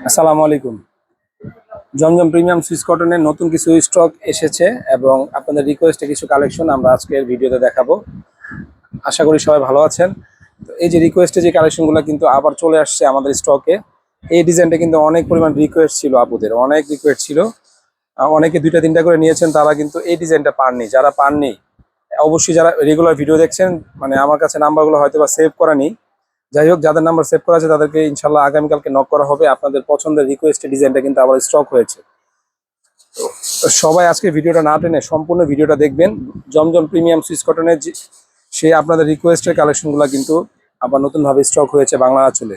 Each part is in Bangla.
আসসালামু আলাইকুম। জমজম প্রিমিয়াম সুইস কটনের নতুন কিছু স্টক এসেছে এবং আপনাদের রিকোয়েস্টে কিছু কালেকশন আমরা আজকের ভিডিওতে দেখাবো। আশা করি সবাই ভালো আছেন। তো এই যে রিকোয়েস্টে যে কালেকশনগুলো কিন্তু আবার চলে আসছে আমাদের স্টকে। এই ডিজাইনটা কিন্তু অনেক পরিমাণ রিকোয়েস্ট ছিল, আপুদের অনেক রিকোয়েস্ট ছিল। অনেকে দুইটা তিনটা করে নিয়েছেন, তারা কিন্তু এই ডিজাইনটা পাননি। যারা পাননি অবশ্যই, যারা রেগুলার ভিডিও দেখছেন, মানে আমার কাছে নাম্বারগুলো হয়তো বা সেভ করা নেই। যাই হোক, যাদের নাম্বার সেভ করা আছে তাদেরকে ইনশাল্লাহ আগামীকালকে নক করা হবে। আপনাদের পছন্দের রিকোয়েস্টের ডিজাইনটা কিন্তু আবার স্টক হয়েছে। তো সবাই আজকে ভিডিওটা না টেনে সম্পূর্ণ ভিডিওটা দেখবেন। জমজম প্রিমিয়াম সুইস কটনের সেই আপনাদের রিকোয়েস্টের কালেকশনগুলো কিন্তু আবার নতুনভাবে স্টক হয়েছে বাংলা আঁচলে।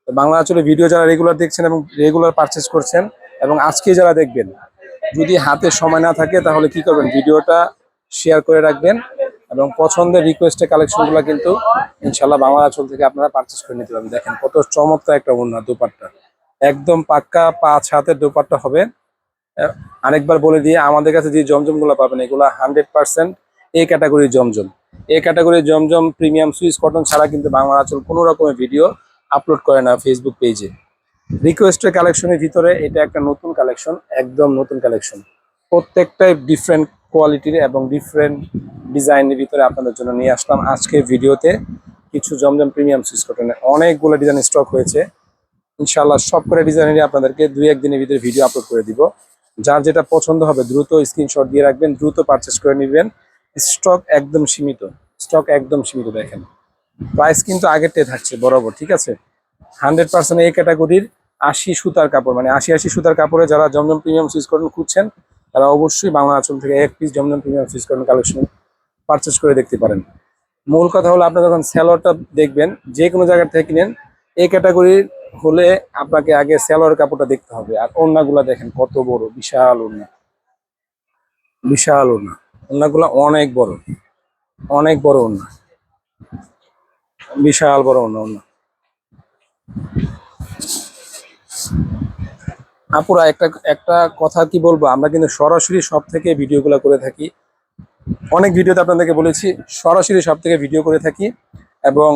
তো বাংলা আঁচলে ভিডিও যারা রেগুলার দেখছেন এবং রেগুলার পারচেস করছেন এবং আজকে যারা দেখবেন, যদি হাতে সময় না থাকে তাহলে কি করবেন, ভিডিওটা শেয়ার করে রাখবেন এবং পছন্দের রিকোয়েস্টের কালেকশনগুলো কিন্তু ইনশাল্লাহ বাংলা আঁচল থেকে আপনারা পারচেস করে নিতে পারবেন। দেখেন কত চমৎকার একটা ওড়না, দোপাট্টা একদম পাক্কা 5 হাতের দোপাট্টা হবে। আরেকবার বলে দিয়ে, আমাদের কাছে যে জমজমগুলো পাবেন এগুলা 100% এ ক্যাটাগরির জমজম। এ ক্যাটাগরির জমজম প্রিমিয়াম সুইস কটন ছাড়া কিন্তু বাংলা আঁচল কোনো রকমের ভিডিও আপলোড করে না ফেসবুক পেজে। রিকোয়েস্টের কালেকশনের ভিতরে এটা একটা নতুন কালেকশন, একদম নতুন কালেকশন। প্রত্যেকটাই ডিফারেন্ট কোয়ালিটির এবং ডিফারেন্ট ডিজাইনের ভিতরে আপনাদের জন্য নিয়ে আসলাম আজকে ভিডিওতে। কিছু জমজম প্রিমিয়াম সুইস কটনের অনেকগুলো ডিজাইন স্টক হয়েছে। ইনশাআল্লাহ সব করে ডিজাইনেরই আপনাদেরকে 2-1 দিনের ভিতরে ভিডিও আপলোড করে দিব। যার যেটা পছন্দ হবে দ্রুত স্ক্রিনশট দিয়ে রাখবেন, দ্রুত পারচেস করে নেবেন। স্টক একদম সীমিত, স্টক একদম সীমিত। দেখেন প্রাইস কিন্তু আগেরটাই থাকছে বরাবর, ঠিক আছে। 100% এই ক্যাটাগরির 80 সুতার কাপড়, মানে 80 সুতার কাপড়ে যারা জমজম প্রিমিয়াম সুইস কটন খুঁজছেন তারা অবশ্যই বাংলা আঁচল থেকে এক piece Zamzam premium Swiss cotton collection purchase করে দেখতে পারেন। মূল কথা হলো, আপনি যখন স্যালোয়ারটা দেখবেন যে কোনো জায়গা থেকে কিনেন, এই ক্যাটাগরির হলে আপনাকে আগে স্যালোয়ার কাপড়টা দেখতে হবে। আর ওড়নাগুলা দেখেন কত বড়, বিশাল ওড়না, বিশাল ওড়না। ওড়নাগুলা অনেক বড়, অনেক বড় ওড়না, বিশাল বড় ওড়না। আপুরা একটা একটা কথা কি বলবো, আমরা কিন্তু সরাসরি সব থেকে ভিডিওগুলো করে থাকি। অনেক ভিডিওতে আপনাদেরকে বলেছি সরাসরি সব থেকে ভিডিও করে থাকি এবং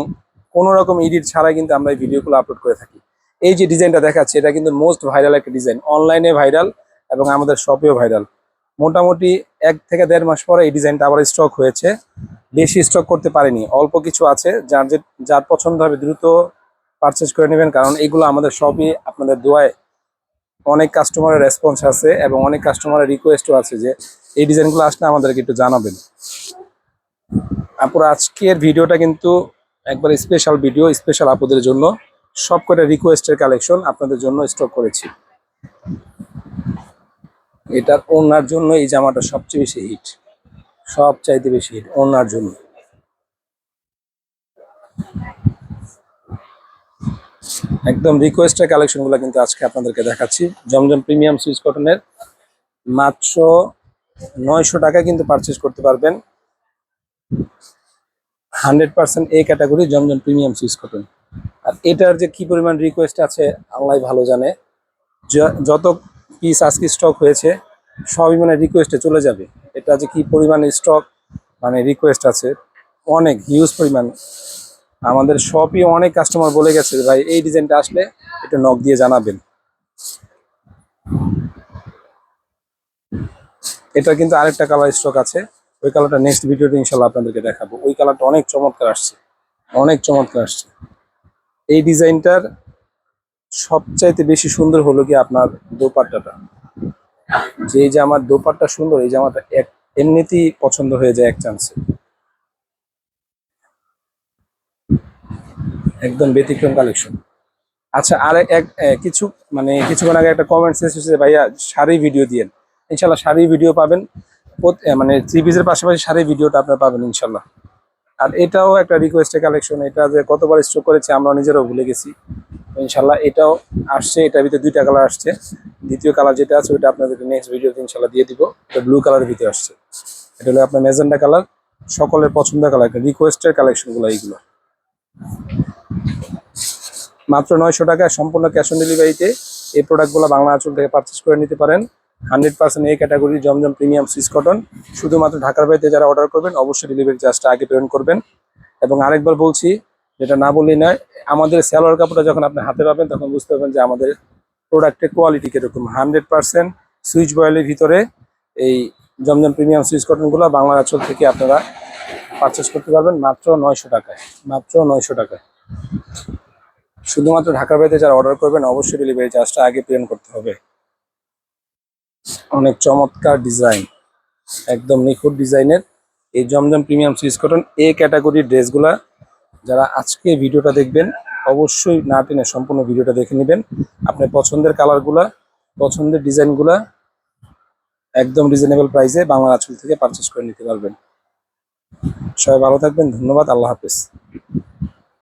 কোনো রকম এডিট ছাড়াই কিন্তু আমরা এই ভিডিওগুলো আপলোড করে থাকি। এই যে ডিজাইনটা দেখাচ্ছি এটা কিন্তু মোস্ট ভাইরাল একটা ডিজাইন, অনলাইনে ভাইরাল এবং আমাদের শপেও ভাইরাল। মোটামুটি 1 থেকে 1.5 মাস পরে এই ডিজাইনটা আবার স্টক হয়েছে। বেশি স্টক করতে পারিনি, অল্প কিছু আছে। যার পছন্দ হবে দ্রুত পারচেজ করে নেবেন, কারণ এগুলো আমাদের সবই আপনাদের দোয়ায় অনেক কাস্টমারের রেসপন্স আছে এবং অনেক কাস্টমারের রিকোয়েস্টও আছে যে এই ডিজাইনগুলো আসলে আমাদেরকে একটু জানাবেন। আপুরা আজকের ভিডিওটা কিন্তু একবার স্পেশাল ভিডিও, স্পেশাল আপুদের জন্য সব কটা রিকোয়েস্টের কালেকশন আপনাদের জন্য স্টক করেছি। এটার ওড়নার জন্য এই জামাটা সবচেয়ে বেশি হিট, সবচাইতে বেশি হিট ওড়নার জন্য। একদম রিকোয়েস্টের কালেকশনগুলো কিন্তু আজকে আপনাদেরকে দেখাচ্ছি। জমজম প্রিমিয়াম সুইস কটনের মাত্র 900 টাকা কিন্তু পারচেজ করতে পারবেন। 100% A category Zamzam premium Swiss cotton. আর এটার যে কি পরিমাণ রিকোয়েস্ট আছে আল্লাহ ভালো জানে। যত পিস আজকে স্টক হয়েছে সবই মানে রিকোয়েস্টে চলে যাবে। এটা যে কি পরিমাণ স্টক, মানে রিকোয়েস্ট আছে অনেক হিউজ পরিমাণ। আমাদের শপই অনেক কাস্টমার বলে গেছে ভাই এই ডিজাইনটা আসলে একটু নক দিয়ে জানাবেন। এটা কিন্তু আরেকটা কালার স্টক আছে, ওই কালারটা নেক্সট ভিডিওতে ইনশাল্লাহ আপনাদেরকে দেখাবো। ওই কালারটা অনেক চমৎকার আসছে, অনেক চমৎকার আসছে। এই ডিজাইনটার সবচাইতে বেশি সুন্দর হলো কি আপনার দোপাট্টাটা। যে জামার দোপাট্টা সুন্দর, এই জামাটা এমনিতেই পছন্দ হয়ে যায় এক চান্সে। একদম ব্যতিক্রম কালেকশন। আচ্ছা, আর কিছু মানে কিছুক্ষণ আগে একটা কমেন্টস এসেছে, ভাইয়া শাড়ি ভিডিও দিয়েন। ইনশাল্লাহ শাড়ি ভিডিও পাবেন, মানে 3 পিসের পাশাপাশি শাড়ি ভিডিওটা আপনারা পাবেন ইনশাল্লাহ। আর এটাও একটা রিকোয়েস্টের কালেকশন, এটা যে কতবার স্টক করেছে আমরা নিজেরাও ভুলে গেছি। ইনশাল্লাহ এটাও আসছে, এটার ভিতরে 2টা কালার আসছে। দ্বিতীয় কালার যেটা আছে ওইটা আপনাদেরকে নেক্সট ভিডিওতে ইনশাল্লাহ দিয়ে দিব। এটা ব্লু কালারের ভিতরে আসছে, এটা হলো আপনার ম্যাজেন্ডা কালার। সকলের পছন্দের কালার, রিকোয়েস্টের কালেকশনগুলো এইগুলো। মাত্র 900 টাকায় সম্পূর্ণ ক্যাশ অন ডেলিভারিতে এই প্রোডাক্টগুলো বাংলা আঁচল থেকে পারচেস করে নিতে পারেন। 100% এই category Zamzam premium Swiss cotton. শুধুমাত্র ঢাকার বাইরে যারা অর্ডার করবেন অবশ্যই ডেলিভারি চার্জটা আগে পেমেন্ট করবেন। এবং আরেকবার বলছি, যেটা না বললেই নয়। আমাদের সালোয়ার কাপড়টা যখন আপনি হাতে পাবেন তখন বুঝতে পারবেন যে আমাদের প্রোডাক্টের কোয়ালিটি কিরকম। 100% সুইচ বয়েলের ভিতরে এই জমজম প্রিমিয়াম সুইচ কটনগুলো বাংলা আঁচল থেকে আপনারা পারচেস করতে পারবেন মাত্র 900 টাকায়। মাত্র 900 টাকায়। শুধুমাত্র ঢাকার বাইরে যারা অর্ডার করবেন অবশ্যই ডেলিভারি চার্জটা আগে পেমেন্ট করতে হবে। অনেক চমৎকার ডিজাইন, একদম নিখুঁত ডিজাইনের এই জমজম প্রিমিয়াম সুইচ কটন এ ক্যাটাগরির ড্রেসগুলা যারা আজকে ভিডিওটা দেখবেন অবশ্যই না টেনে সম্পূর্ণ ভিডিওটা দেখে নেবেন। আপনার পছন্দের কালারগুলা, পছন্দের ডিজাইনগুলা একদম রিজনেবল প্রাইসে বাংলা আঁচল থেকে পারচেস করে নিতে পারবেন। সবাই ভালো থাকবেন, ধন্যবাদ, আল্লাহ হাফেজ।